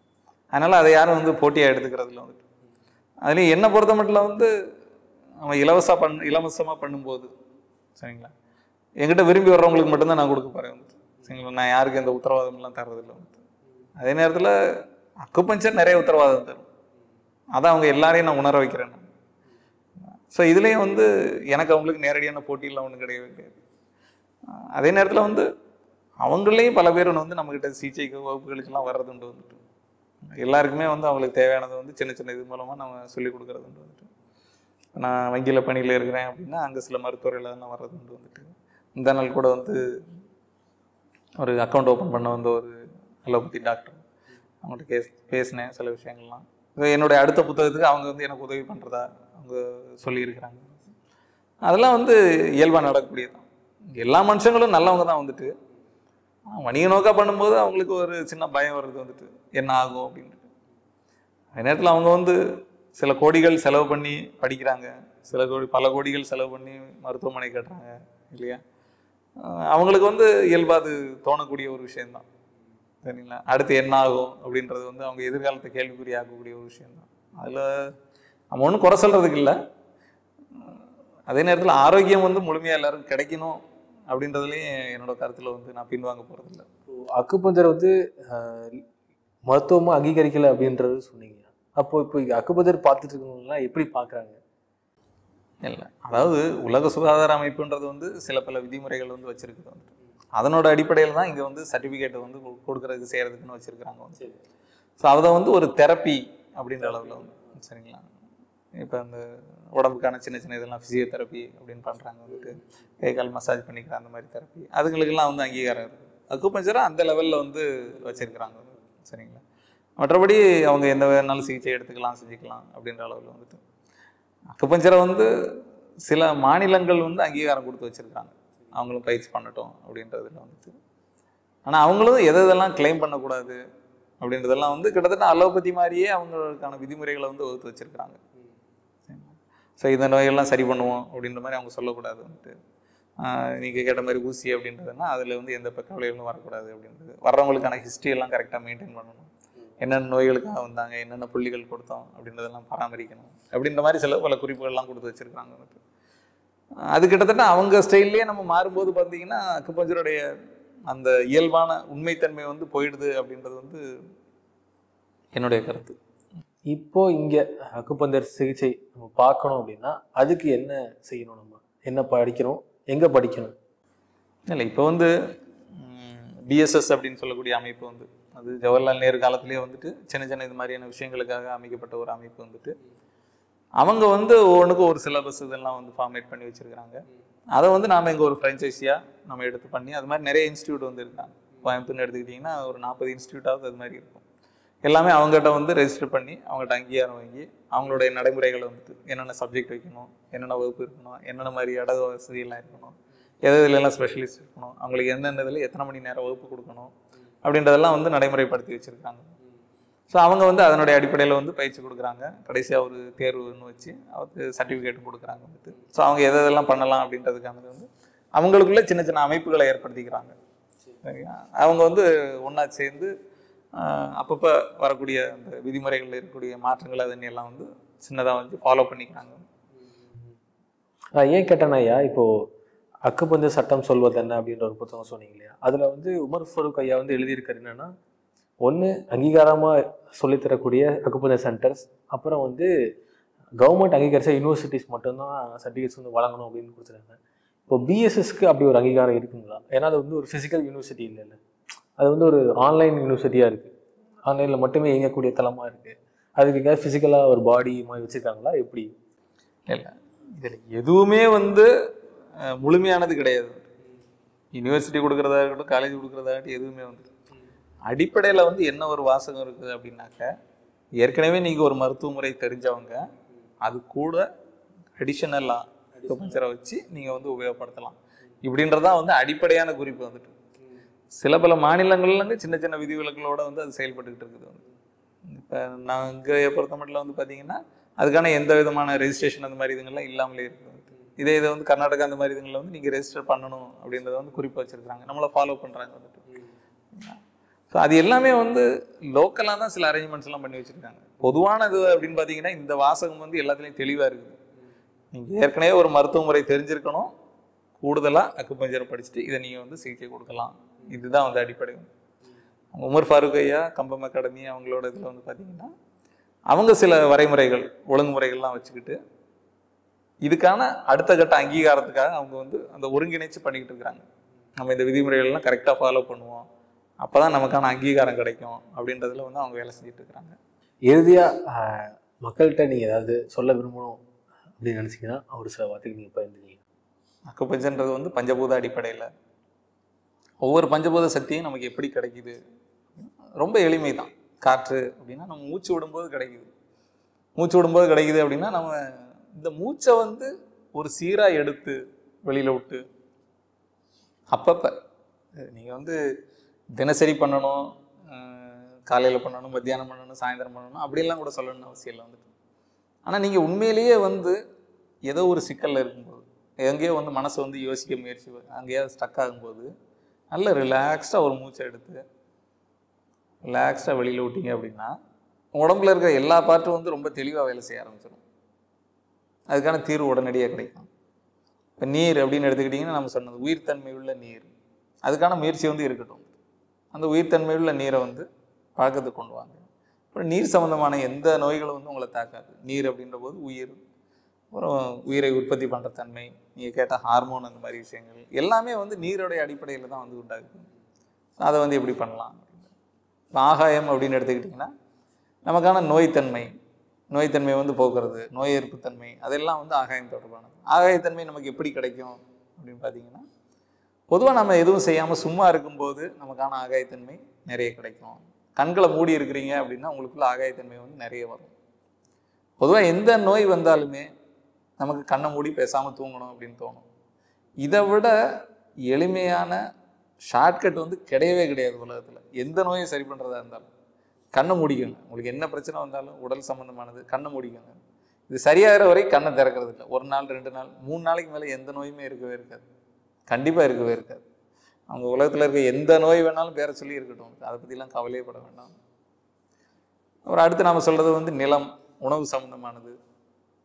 அதனால் அதை யாரும் வந்து போட்டியாக எடுத்துக்கிறதுல வந்துட்டு. அதுலேயும் என்னை பொறுத்த மட்டும் வந்து அவன் இலவசமாக பண்ணும்போது சரிங்களா, என்கிட்ட விரும்பி வர்றவங்களுக்கு மட்டும்தான் நான் கொடுக்க போகிறேன் வந்துட்டு. சரிங்களா, நான் யாருக்கு எந்த உத்தரவாதம்லாம் தர்றதில்லை வந்துட்டு. அதே நேரத்தில் அக்குபஞ்சர் நிறைய உத்தரவாதம் தரும், அதை அவங்க எல்லாரையும் நான் உணர வைக்கிறேன். ஸோ இதுலேயும் வந்து எனக்கு அவங்களுக்கு நேரடியான போட்டியெல்லாம் ஒன்றும் கிடையவே கிடையாது. அதே நேரத்தில் வந்து அவங்களையும் பல பேர் வந்து நம்மக்கிட்ட சிகிச்சைக்கு வகுப்புகளுக்கெல்லாம் வர்றதுண்டு வந்துட்டு. எல்லாருக்குமே வந்து அவங்களுக்கு தேவையானது வந்து சின்ன சின்ன இது மூலமாக நம்ம சொல்லிக் கொடுக்குறதுண்டு வந்துட்டு. நான் வங்கியில் பணியில் இருக்கிறேன் அப்படின்னா அங்கே சில மருத்துவர்கள் அதெல்லாம் வர்றதுண்டு வந்துட்டு. இந்த நாள் கூட வந்து ஒரு அக்கௌண்ட் ஓப்பன் பண்ண வந்து ஒரு அலோபதி டாக்டர் அவங்கள்ட்ட பேசினேன் சில விஷயங்கள்லாம். என்னுடைய அடுத்த புத்தகத்துக்கு அவங்க வந்து எனக்கு உதவி பண்ணுறதா அவங்க சொல்லியிருக்கிறாங்க. அதெல்லாம் வந்து இயல்பாக நடக்கக்கூடியதான். எல்லா மனுஷங்களும் நல்லவங்க தான் வந்துட்டு. வணிக நோக்காக பண்ணும்போது அவங்களுக்கு ஒரு சின்ன பயம் வருது வந்துட்டு, என்ன ஆகும் அப்படின்ட்டு. அதே நேரத்தில் அவங்க வந்து சில கோடிகள் செலவு பண்ணி படிக்கிறாங்க, பல கோடிகள் செலவு பண்ணி மருத்துவமனை கட்டுறாங்க இல்லையா. அவங்களுக்கு வந்து இயல்பாக அது தோணக்கூடிய ஒரு விஷயந்தான். சரிங்களா, அடுத்து என்ன ஆகும் அப்படின்றது வந்து அவங்க எதிர்காலத்தை கேள்விக்குறி ஆக்கக்கூடிய ஒரு விஷயந்தான். அதில் நம்ம ஒன்றும் குறை சொல்கிறதுக்கு இல்லை. அதே நேரத்தில் ஆரோக்கியம் வந்து முழுமையாக எல்லாரும் கிடைக்கணும் அப்படின்றதுலேயும் என்னோட கருத்தில் வந்து நான் பின்வாங்க போகிறதில்ல. அக்குபஞ்சர் வந்து மருத்துவமாக அங்கீகரிக்கலை அப்படின்றது சொன்னீங்க. இப்போ அக்குபஞ்சர் பார்த்துட்டு இருக்கவங்கலாம் எப்படி பார்க்குறாங்க? இல்லை, அதாவது உலக சுகாதார அமைப்புன்றது வந்து சில பல விதிமுறைகள் வந்து வச்சுருக்குது வந்துட்டு. அதனோட அடிப்படையில் தான் இங்கே வந்து சர்டிஃபிகேட் வந்து கொடுக்குறதுக்கு செய்கிறதுக்குன்னு வச்சுருக்கிறாங்க வந்து. ஸோ அதை வந்து ஒரு தெரப்பி அப்படின்ற அளவில் வந்து சரிங்களா. இப்போ அந்த உடம்புக்கான சின்ன சின்ன இதெல்லாம் ஃபிசியோதெரப்பி அப்படின்னு பண்ணுறாங்க வந்துட்டு, கை கால் மசாஜ் பண்ணிக்கிற அந்த மாதிரி தெரப்பி, அதுங்களுக்கெல்லாம் வந்து அங்கீகாரம் இருக்குது. அக்குபஞ்சரை அந்த லெவலில் வந்து வச்சுருக்கிறாங்க சரிங்களா. மற்றபடி அவங்க எந்த வேணாலும் சிகிச்சை எடுத்துக்கலாம், செஞ்சுக்கலாம் அப்படின்ற அளவில் வந்துட்டு. அக்குபஞ்சரை வந்து சில மாநிலங்கள் வந்து அங்கீகாரம் கொடுத்து வச்சுருக்காங்க, அவங்களும் பயிற்சி பண்ணட்டும் அப்படின்றதுல வந்துட்டு. ஆனால் அவங்களும் எதெல்லாம் கிளைம் பண்ணக்கூடாது அப்படின்றதெல்லாம் வந்து கிட்டத்தட்ட அலோபதி மாதிரியே அவங்களுக்கான விதிமுறைகளை வந்து வகுத்து வச்சுருக்காங்க. ஸோ இந்த நோயெல்லாம் சரி பண்ணுவோம் அப்படின்ற மாதிரி அவங்க சொல்லக்கூடாது வந்துட்டு. நீங்கள் கேட்ட மாதிரி ஊசி அப்படின்றதுனா அதில் வந்து எந்த கவலைகளும் வரக்கூடாது அப்படின்றது. வர்றவங்களுக்கான ஹிஸ்ட்ரியெல்லாம் கரெக்டாக மெயின்டைன் பண்ணணும், என்னென்ன நோய்களுக்காக வந்தாங்க, என்னென்ன புள்ளிகள் கொடுத்தோம் அப்படின்றதெல்லாம் பராமரிக்கணும் அப்படின்ற மாதிரி சில பல குறிப்புகள்லாம் கொடுத்து வச்சுருக்காங்க வந்துட்டு. அது கிட்டத்தட்ட அவங்க ஸ்டைல்லையே நம்ம மாறும்போது பார்த்தீங்கன்னா அக்குபஞ்சருடைய அந்த இயல்பான உண்மைத்தன்மை வந்து போயிடுது அப்படின்றது வந்து என்னுடைய கருத்து. இப்போ இங்கே அக்குபஞ்சர் சிகிச்சை நம்ம பார்க்கணும் அப்படின்னா அதுக்கு என்ன செய்யணும்? நம்ம என்ன படிக்கணும், எங்கே படிக்கணும்? இல்லை, இப்போ வந்து பிஎஸ்எஸ் அப்படின்னு சொல்லக்கூடிய அமைப்பு வந்து அது ஜவஹர்லால் நேரு காலத்திலேயே வந்துட்டு சின்ன சின்ன இது மாதிரியான விஷயங்களுக்காக அமைக்கப்பட்ட ஒரு அமைப்பு வந்துட்டு. அவங்க வந்து ஒவ்வொன்றுக்கும் ஒரு சிலபஸ் இதெல்லாம் வந்து ஃபார்மேட் பண்ணி வச்சுருக்கிறாங்க. அதை வந்து நாம் இங்கே ஒரு ஃப்ரான்ச்சைஸியாக நம்ம எடுத்து பண்ணி அது மாதிரி நிறைய இன்ஸ்டியூட் வந்து இருக்காங்க. கோயம்புத்தூர்னு எடுத்துக்கிட்டிங்கன்னா ஒரு 40 இன்ஸ்டியூட்டாவது அது மாதிரி இருக்கும். எல்லாமே அவங்ககிட்ட வந்து ரெஜிஸ்டர் பண்ணி அவங்ககிட்ட அங்கீகாரம் வாங்கி அவங்களுடைய நடைமுறைகளை வந்துட்டு என்னென்ன சப்ஜெக்ட் வைக்கணும், என்னென்ன வகுப்பு இருக்கணும், என்னென்ன மாதிரி இட வசதியெல்லாம் இருக்கணும், எதுலாம் ஸ்பெஷலிஸ்ட் இருக்கணும், அவங்களுக்கு எந்தெந்த இதில் எத்தனை மணி நேரம் வகுப்பு கொடுக்கணும் அப்படின்றதெல்லாம் வந்து நடைமுறைப்படுத்தி வச்சுருக்காங்க. ஸோ அவங்க வந்து அதனுடைய அடிப்படையில் வந்து பயிற்சி கொடுக்குறாங்க. கடைசியாக ஒரு தேர்வுன்னு வச்சு அவருக்கு சர்டிஃபிகேட்டும் கொடுக்குறாங்க வந்துட்டு. ஸோ அவங்க எதெல்லாம் பண்ணலாம் அப்படின்றதுக்கானது வந்து அவங்களுக்குள்ளே சின்ன சின்ன அமைப்புகளை ஏற்படுத்திக்கிறாங்க. சரிங்களா, அவங்க வந்து ஒன்றா சேர்ந்து அப்பப்போ வரக்கூடிய அந்த விதிமுறைகளில் இருக்கக்கூடிய மாற்றங்கள் அதனையெல்லாம் வந்து சின்னதாக வந்து ஃபாலோ பண்ணிக்கிறாங்க. நான் ஏன் கேட்டேன்னா ஐயா, இப்போ அக்குபஞ்சர் சட்டம் சொல்வது என்ன அப்படின்ற ஒரு புத்தகம் சொன்னீங்க இல்லையா, அதுல வந்து உமர் ஃபரூக் ஐயா வந்து எழுதியிருக்காரு என்னன்னா, ஒன்று அங்கீகாரமாக சொல்லித்தரக்கூடிய அக்குபஞ்சர் சென்டர்ஸ், அப்புறம் வந்து கவர்மெண்ட் அங்கீகரிச்ச யூனிவர்சிட்டிஸ் மட்டும்தான் சர்டிஃபிகேட்ஸ் வந்து வழங்கணும் அப்படின்னு கொடுத்துருக்காங்க. இப்போ பிஎஸ்எஸ்க்கு அப்படி ஒரு அங்கீகாரம் இருக்குங்களா? ஏன்னா அது வந்து ஒரு ஃபிசிக்கல் யூனிவர்சிட்டி இல்லைல்ல, அது வந்து ஒரு ஆன்லைன் யூனிவர்சிட்டியாக இருக்குது, ஆன்லைனில் மட்டுமே இயங்கக்கூடிய தளமாக இருக்குது. அதுக்கு எங்கேயாவது ஃபிசிக்கலாக ஒரு பாடி மாதிரி வச்சுருக்காங்களா எப்படி? இல்லை, இதில் எதுவுமே வந்து முழுமையானது கிடையாது. யூனிவர்சிட்டி கொடுக்குறதா இருக்கட்டும், காலேஜ் கொடுக்குறதாகட்டும், எதுவுமே வந்து அடிப்படையில் வந்து என்ன ஒரு வாசகம் இருக்குது அப்படின்னாக்க, ஏற்கனவே நீங்கள் ஒரு மருத்துவ முறை தெரிஞ்சவங்க, அது கூட அடிஷனலாக அக்குபஞ்சரை வச்சு நீங்கள் வந்து உபயோகப்படுத்தலாம் இப்படின்றதான் வந்து அடிப்படையான குறிப்பு வந்துட்டு. சில பல மாநிலங்கள்லேருந்து சின்ன சின்ன விதிவிலக்குகளோட வந்து அது செயல்பட்டுக்கிட்டு இருக்குது. வந்து இப்போ நாங்கள் பொறுத்த மட்டும் வந்து பார்த்தீங்கன்னா அதுக்கான எந்த விதமான ரெஜிஸ்ட்ரேஷன் அந்த மாதிரி இதுங்கள்லாம் இல்லாமலே இருக்குது. இதை வந்து கர்நாடகா அந்த மாதிரி இதுங்களில் வந்து நீங்கள் ரெஜிஸ்டர் பண்ணணும் அப்படின்றத வந்து குறிப்பு வச்சுருக்காங்க, நம்மளை ஃபாலோ பண்ணுறாங்க வந்துட்டு. ஸோ அது எல்லாமே வந்து லோக்கலாக தான் சில அரேஞ்ச்மெண்ட்ஸ் எல்லாம் பண்ணி வச்சுருக்காங்க. பொதுவானது அப்படின்னு பார்த்தீங்கன்னா இந்த வாசகம் வந்து எல்லாத்துலேயும் தெளிவாக இருக்குது. நீங்கள் ஏற்கனவே ஒரு மருத்துவ முறை தெரிஞ்சிருக்கணும், கூடுதலாக அக்குபஞ்சரை படிச்சுட்டு இதை நீங்கள் வந்து சிகிச்சை கொடுக்கலாம். இதுதான் வந்து அடிப்படை. உமர் ஃபாரூக் ஐயா, கம்பம் அகாடமி அவங்களோட இதில் வந்து பார்த்தீங்கன்னா அவங்க சில வரைமுறைகள் ஒழுங்குமுறைகள்லாம் வச்சுக்கிட்டு இதுக்கான அடுத்த கட்ட அங்கீகாரத்துக்காக அவங்க வந்து அந்த ஒருங்கிணைச்சு பண்ணிக்கிட்டு இருக்கிறாங்க. நம்ம இந்த விதிமுறைகள்லாம் கரெக்டாக ஃபாலோ பண்ணுவோம், அப்போ தான் நமக்கான அங்கீகாரம் கிடைக்கும் அப்படின்றதுல வந்து அவங்க வேலை செஞ்சுட்டு இருக்கிறாங்க. இறுதியாக மக்கள்கிட்ட நீங்கள் ஏதாவது சொல்ல விரும்பணும் அப்படின்னு நினச்சிங்கன்னா ஒரு சில வார்த்தைக்கு நீங்கள் பகிர்ந்துருக்கீங்க. அக்குபஞ்சர்ன்றது வந்து பஞ்சபூத அடிப்படையில் ஒவ்வொரு பஞ்சபூத சக்தியும் நமக்கு எப்படி கிடைக்குது, ரொம்ப எளிமை தான். காற்று அப்படின்னா நம்ம மூச்சு விடும்போது கிடைக்குது, மூச்சு விடும்போது கிடைக்குது அப்படின்னா நம்ம இந்த மூச்சை வந்து ஒரு சீராக எடுத்து வெளியில் விட்டு அப்பப்போ நீங்கள் வந்து தினசரி பண்ணணும், காலையில் பண்ணணும், மத்தியானம் பண்ணணும், சாயந்தரம் பண்ணணும் அப்படிலாம் கூட சொல்லணும்னு அவசியம் இல்லை வந்துட்டு. ஆனால் நீங்கள் உண்மையிலேயே வந்து ஏதோ ஒரு சிக்கலில் இருக்கும்போது, எங்கேயோ வந்து மனசை வந்து யோசிக்க முயற்சி, அங்கேயாவது ஸ்டக் ஆகும்போது நல்ல ரிலாக்ஸ்டாக ஒரு மூச்சை எடுத்து ரிலாக்ஸ்டாக வெளியில் விட்டீங்க அப்படின்னா உடம்புல இருக்கிற எல்லா பார்ட்டும் வந்து ரொம்ப தெளிவாக வேலை செய்ய ஆரம்பிச்சிடும். அதுக்கான தீர்வு உடனடியாக கிடைக்கும். இப்போ நீர் அப்படின்னு எடுத்துக்கிட்டிங்கன்னா நம்ம சொன்னது உயிர்த்தன்மை உள்ள நீர், அதுக்கான முயற்சி வந்து இருக்கட்டும். அந்த உயிர்த்தன்மை உள்ள நீரை வந்து பழக்கத்துக்கு கொண்டு வாங்க. அப்புறம் நீர் சம்மந்தமான எந்த நோய்களும் வந்து உங்களை தாக்காது. நீர் அப்படின்ற போது உயிர், அப்புறம் உயிரை உற்பத்தி பண்ணுற தன்மை, நீங்கள் கேட்ட ஹார்மோன், அந்த மாதிரி விஷயங்கள் எல்லாமே வந்து நீரோடைய அடிப்படையில் தான் வந்து உண்டாகுது. அதை வந்து எப்படி பண்ணலாம்? இப்போ ஆகாயம் அப்படின்னு எடுத்துக்கிட்டிங்கன்னா நமக்கான நோய்த்தன்மை வந்து போக்குறது, நோய் எதிர்ப்பு தன்மை, அதெல்லாம் வந்து ஆகாயம் தொடர்பானது. ஆகாயத்தன்மை நமக்கு எப்படி கிடைக்கும் அப்படின்னு பார்த்தீங்கன்னா, பொதுவாக நம்ம எதுவும் செய்யாமல் சும்மா இருக்கும்போது நமக்கான ஆகாயத்தன்மை நிறைய கிடைக்கும். கண்களை மூடி இருக்கிறீங்க அப்படின்னா உங்களுக்குள்ள ஆகாயத்தன்மை வந்து நிறைய வரும். பொதுவாக எந்த நோய் வந்தாலுமே நமக்கு கண்ணை மூடி பேசாமல் தூங்கணும் அப்படின்னு தோணும். இதை விட எளிமையான ஷார்ட்கட் வந்து கிடையவே கிடையாது உலகத்தில். எந்த நோயை சரி பண்ணுறதா இருந்தாலும் கண்ணை மூடிக்கோங்க. உங்களுக்கு என்ன பிரச்சனை வந்தாலும் உடல் சம்மந்தமானது கண்ணை மூடிக்கோங்க. இது சரியாகிற வரை கண்ணை திறக்கிறது இல்லை. 1 நாள் 2 நாள் 3 நாளைக்கு மேலே எந்த நோயுமே இருக்கவே இருக்காது, கண்டிப்பாக இருக்கவே இருக்காது. அவங்க உலகத்தில் இருக்க எந்த நோய் வேணாலும் பேர சொல்லி இருக்கட்டும், அதை பற்றிலாம் கவலையே பட வேண்டாம். அப்புறம் அடுத்து நாம் சொல்கிறது வந்து நிலம், உணவு சம்மந்தமானது.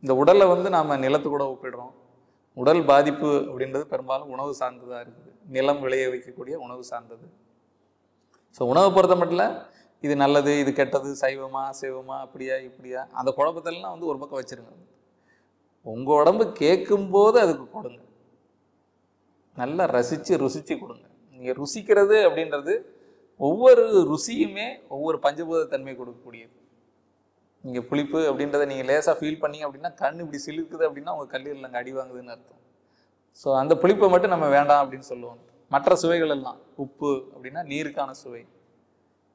இந்த உடலை வந்து நாம் நிலத்து கூட ஒப்பிடுறோம். உடல் பாதிப்பு அப்படின்றது பெரும்பாலும் உணவு சார்ந்ததாக இருக்குது. நிலம் விளைய வைக்கக்கூடிய உணவு சார்ந்தது. ஸோ உணவை பொறுத்த மட்டும் இது நல்லது, இது கெட்டது, சைவமா அசைவமா, அப்படியா இப்படியா, அந்த குழப்பத்தெல்லாம் வந்து ஒரு பக்கம் வச்சுருங்க. உங்கள் உடம்பு கேட்கும்போது அதுக்கு கொடுங்க, நல்லா ருசித்து கொடுங்க. நீங்கள் ருசிக்கிறது அப்படின்றது ஒவ்வொரு ருசியுமே ஒவ்வொரு பஞ்சபூத தன்மை கொடுக்கக்கூடியது. நீங்கள் புளிப்பு அப்படின்றத நீங்கள் லேசாக ஃபீல் பண்ணீங்க அப்படின்னா கண் இப்படி சிலிர்க்குது அப்படின்னா உங்கள் கல்லீரல் அங்கே அடி வாங்குதுன்னு அர்த்தம். ஸோ அந்த புளிப்பை மட்டும் நம்ம வேண்டாம் அப்படின்னு சொல்லுவோம். மற்ற சுவைகள் எல்லாம், உப்பு அப்படின்னா நீருக்கான சுவை,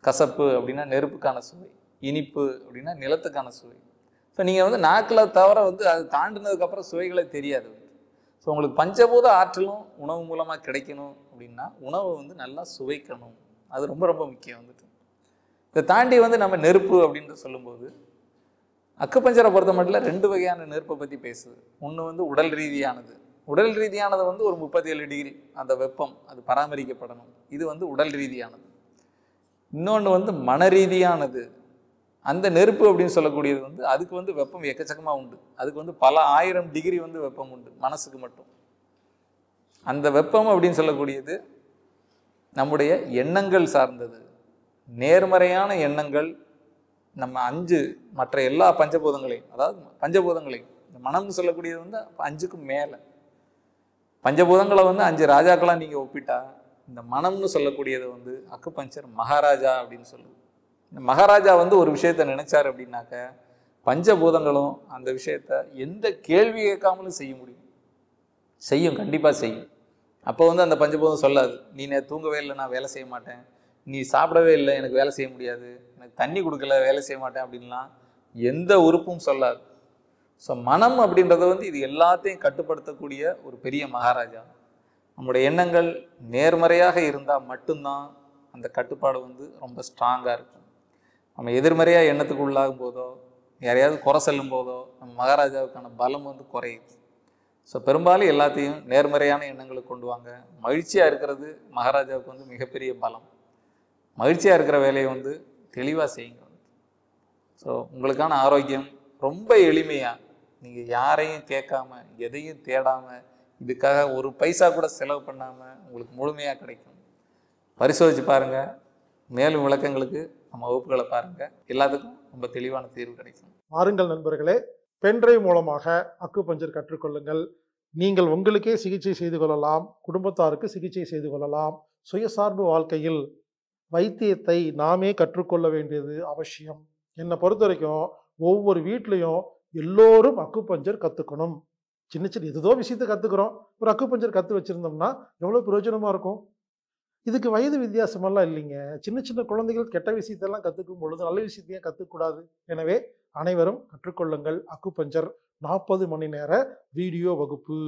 கசப்பு அப்படின்னா நெருப்புக்கான சுவை, இனிப்பு அப்படின்னா நிலத்துக்கான சுவை. ஸோ நீங்கள் வந்து நாக்கில் தவிர வந்து அது தாண்டினதுக்கப்புறம் சுவைகளே தெரியாது. ஸோ உங்களுக்கு பஞ்சபூத ஆற்றலும் உணவு மூலமாக கிடைக்கணும் அப்படின்னா உணவை வந்து நல்லா சுவைக்கணும். அது ரொம்ப ரொம்ப முக்கியம் வந்துட்டு. இதை தாண்டி வந்து நம்ம நெருப்பு அப்படின்ட்டு சொல்லும்போது அக்குபஞ்சரை பொறுத்த மட்டும் 2 வகையான நெருப்பை பற்றி பேசுது. ஒன்று வந்து உடல் ரீதியானது. உடல் ரீதியானது வந்து ஒரு 37 டிகிரி அந்த வெப்பம் அது பராமரிக்கப்படணும், இது வந்து உடல் ரீதியானது. இன்னொன்று வந்து மன ரீதியானது, அந்த நெருப்பு அப்படின்னு சொல்லக்கூடியது வந்து அதுக்கு வந்து வெப்பம் எக்கச்சக்கமாக உண்டு. அதுக்கு வந்து பல 1000 டிகிரி வந்து வெப்பம் உண்டு மனசுக்கு மட்டும். அந்த வெப்பம் அப்படின்னு சொல்லக்கூடியது நம்முடைய எண்ணங்கள் சார்ந்தது. நேர்மறையான எண்ணங்கள் நம்ம 5 மற்ற எல்லா பஞ்சபூதங்களையும், அதாவது பஞ்சபூதங்களையும், இந்த மனம்னு சொல்லக்கூடியது வந்து 5க்கும் மேலே. பஞ்சபூதங்களை வந்து 5 ராஜாக்களாக நீங்கள் ஒப்பிட்டா, இந்த மனம்னு சொல்லக்கூடியது வந்து அக்குபஞ்சர் மகாராஜா அப்படின்னு சொல்லுது. இந்த மகாராஜா வந்து ஒரு விஷயத்த நினைச்சார் அப்படின்னாக்க பஞ்சபூதங்களும் அந்த விஷயத்த எந்த கேள்வி கேட்காமலும் செய்ய முடியும், செய்யும், கண்டிப்பாக செய்யும். அப்போ வந்து அந்த பஞ்சபூதம் சொல்லாது, நீ தூங்கவே இல்லை நான் வேலை செய்ய மாட்டேன், நீ சாப்பிடவே இல்லை எனக்கு வேலை செய்ய முடியாது, எனக்கு தண்ணி கொடுக்கல வேலை செய்ய மாட்டேன் அப்படின்லாம் எந்த உறுப்பும் சொல்லாது. ஸோ மனம் அப்படின்றது வந்து இது எல்லாத்தையும் கட்டுப்படுத்தக்கூடிய ஒரு பெரிய மகாராஜா. நம்முடைய எண்ணங்கள் நேர்மறையாக இருந்தால் மட்டும்தான் அந்த கட்டுப்பாடு வந்து ரொம்ப ஸ்ட்ராங்காக இருக்கும். நம்ம எதிர்மறையாக எண்ணத்துக்கு உள்ளாகும் போதோ யாரையாவது குறை சொல்லும் போதோ நம்ம மகாராஜாவுக்கான பலம் வந்து குறையுது. ஸோ பெரும்பாலும் எல்லாத்தையும் நேர்மறையான எண்ணங்களுக்கு கொண்டு வாங்க. மகிழ்ச்சியாக இருக்கிறது மகாராஜாவுக்கு வந்து மிகப்பெரிய பலம். மகிழ்ச்சியாக இருக்கிற வேலையை வந்து தெளிவாக செய்யுங்க. ஸோ உங்களுக்கான ஆரோக்கியம் ரொம்ப எளிமையாக, நீங்கள் யாரையும் கேட்காம எதையும் தேடாமல் இதுக்காக ஒரு பைசா கூட செலவு பண்ணாமல் உங்களுக்கு முழுமையாக கிடைக்கும். பரிசோதிச்சு பாருங்கள். மேலும் விளக்கங்களுக்கு நம்ம வகுப்புகளை பாருங்கள். எல்லாத்துக்கும் ரொம்ப தெளிவான தீர்வு கிடைக்கும். வாருங்கள் நண்பர்களே, பென்ட்ரைவ் மூலமாக அக்குபஞ்சர் கற்றுக்கொள்ளுங்கள். நீங்கள் உங்களுக்கே சிகிச்சை செய்து கொள்ளலாம், குடும்பத்தாருக்கு சிகிச்சை செய்து கொள்ளலாம். சுயசார்பு வாழ்க்கையில் வைத்தியத்தை நாமே கற்றுக்கொள்ள வேண்டியது அவசியம். என்னை பொறுத்த வரைக்கும் ஒவ்வொரு வீட்லேயும் எல்லோரும் அக்குபஞ்சர் கற்றுக்கணும். சின்ன சின்ன எதோ விஷயத்தை கற்றுக்குறோம், ஒரு அக்குபஞ்சர் கற்று வச்சுருந்தோம்னா எவ்வளோ பிரயோஜனமாக இருக்கும். இதுக்கு வயது வித்தியாசமெல்லாம் இல்லைங்க. சின்ன சின்ன குழந்தைகள் கெட்ட விஷயத்தெல்லாம் கற்றுக்கும் பொழுது நல்ல விஷயத்தையும் கற்றுக்கூடாது. எனவே அனைவரும் கற்றுக்கொள்ளுங்கள். அக்குபஞ்சர் 40 மணி நேர வீடியோ வகுப்பு.